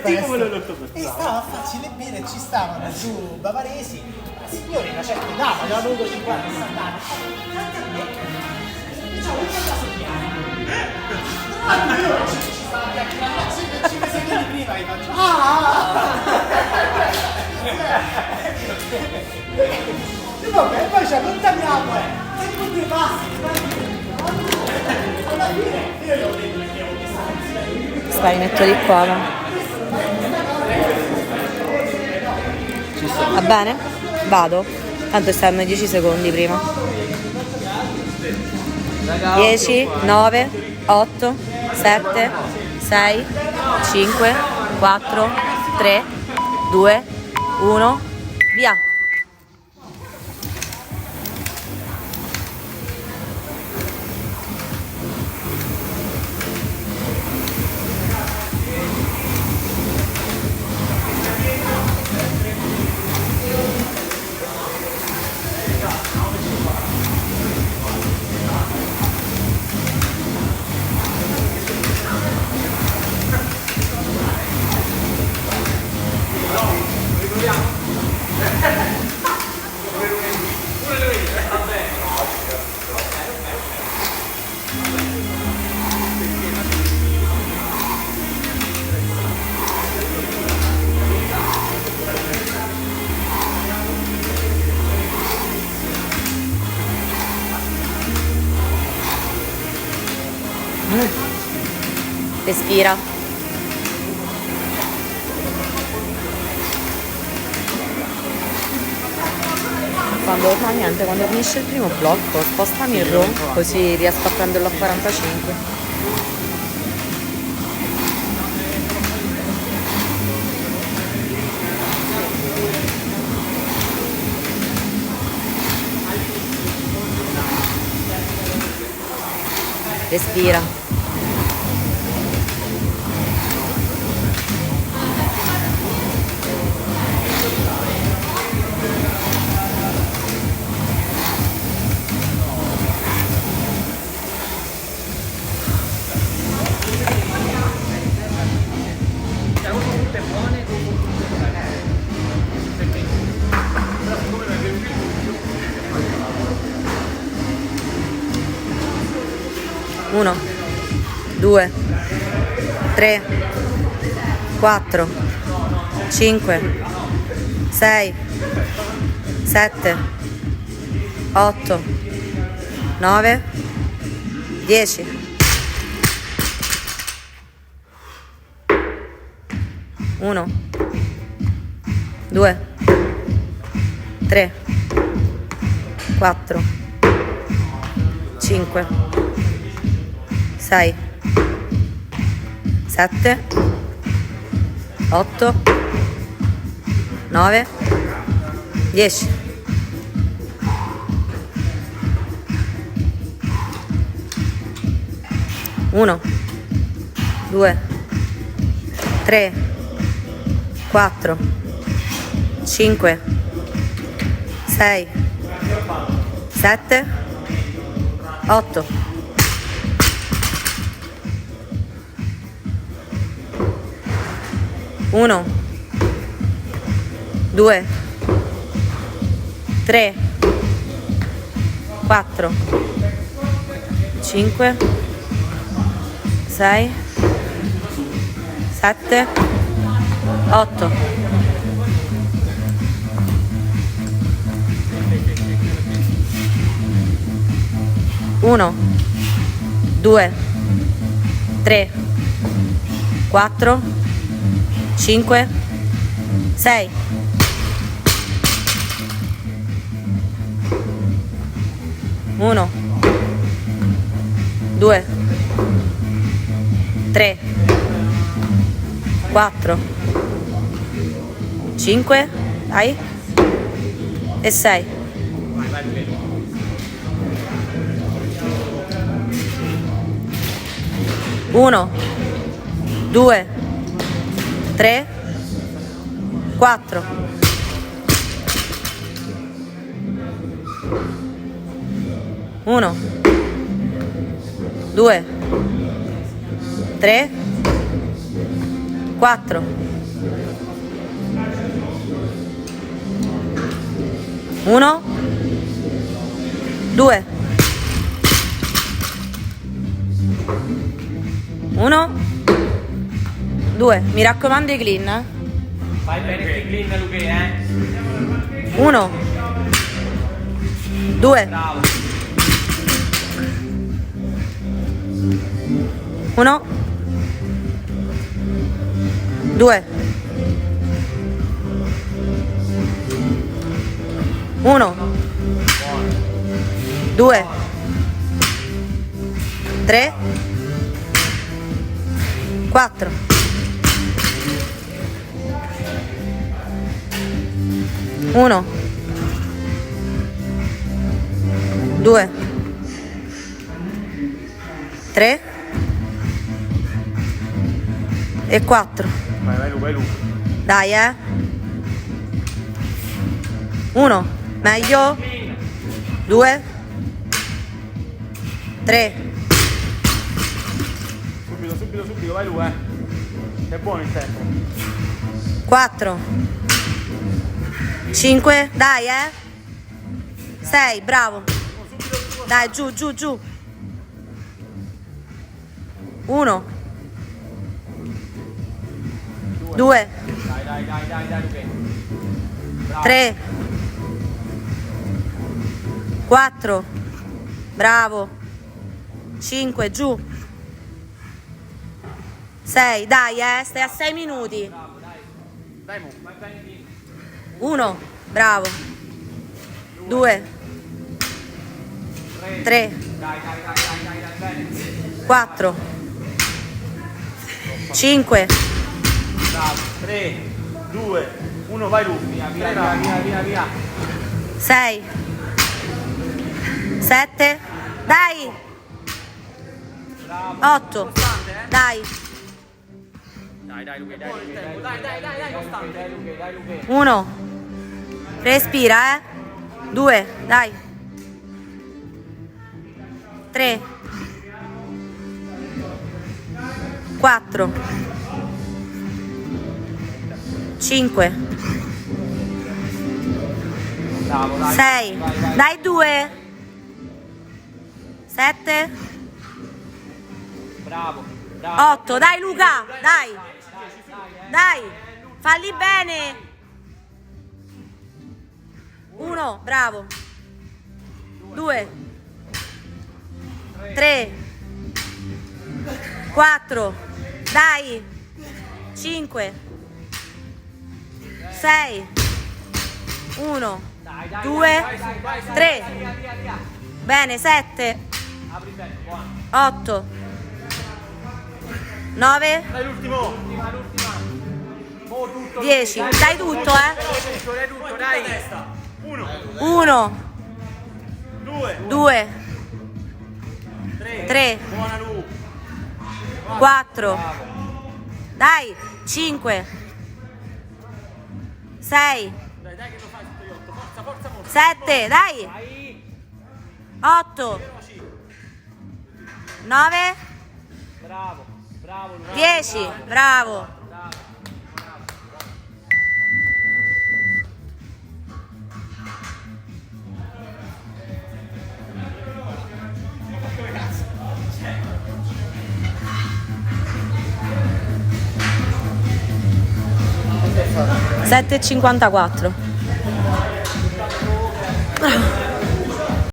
tipo quello dell'Oktoberfest. E stava a farsi le birre, ci stavano giù bavaresi, la signora in una certa età, aveva avuto 50-60 anni, davanti a me, diciamo, non andato piano. Io ci stava chiacchierando 5 secondi prima e faccio e vabbè, poi ci allontaniamo, tempo due passi, alla fine io gli ho detto perché ho visto. Stai, metto di qua, va. Va bene? Vado. Tanto stanno 10 secondi prima. 10, 9, 8, 7, 6, 5, 4, 3, 2, 1, via. Respira. Quando finisce il primo blocco spostami il room così riesco a prenderlo a 45. Respira. Uno, 2, 3, 4, 5, 6, 7, 8, 9, 10. 1, 2, 3, 4, 5, 6, 7, 8, 9, 10. 1, 2, 3, 4, 5, 6, 7, 8. 1, 2, 3, 4, 5, 6, 7, 8. 1, 2, 3, 4, 5, 6. 1, 2, 3, 4, 5, dai, e 6. 1, 2, 3, 4. 1, 2, 3, 4, 1, 2, 1, 2, mi raccomando i clean, eh? Fai bene che clean Luque, 1, 2, Bravo. 1, 2, 1, 2, 3, 4, 1, 2, 3 e 4. Vai Lu. Dai, 1, meglio. 2, 3, Subito, vai Lu, È buono il tempo. 4, 5, dai, 6, bravo. Dai, giù. 1, 2, Dai, Luque. 3, 4, bravo. 5, giù. 6, dai, stai a 6 minuti. Dai, Mu, vai bene lì. 1, bravo. 2, 3, Dai, bene. 4, 5, Bravo. 3, 2, 1, vai Lu. Via. 6, 7, dai. 8, dai. Dai, Luque, dai, costante. Dai, Luque. 1, respira, 2, dai. 3, 4, 5, Bravo, dai. 6, dai 2, 7, Bravo. 8, dai Luca, dai, falli bene. 1, bravo. 2, 3, 4, dai. 5, 6, 1, 2, 3, bene, 7, Apri bene, buono. 8, 9, Dai l'ultimo. L'ultima. Mo tutto. 10, dai tutto, Dai tutto, dai. 1, 2, 3, Buona Lu. 4, dai, 5, 6, Dai che lo fai sotto gli 8. Forza. 7, dai, Dai. 8, 9, Bravo. 10, bravo. Sette e 54.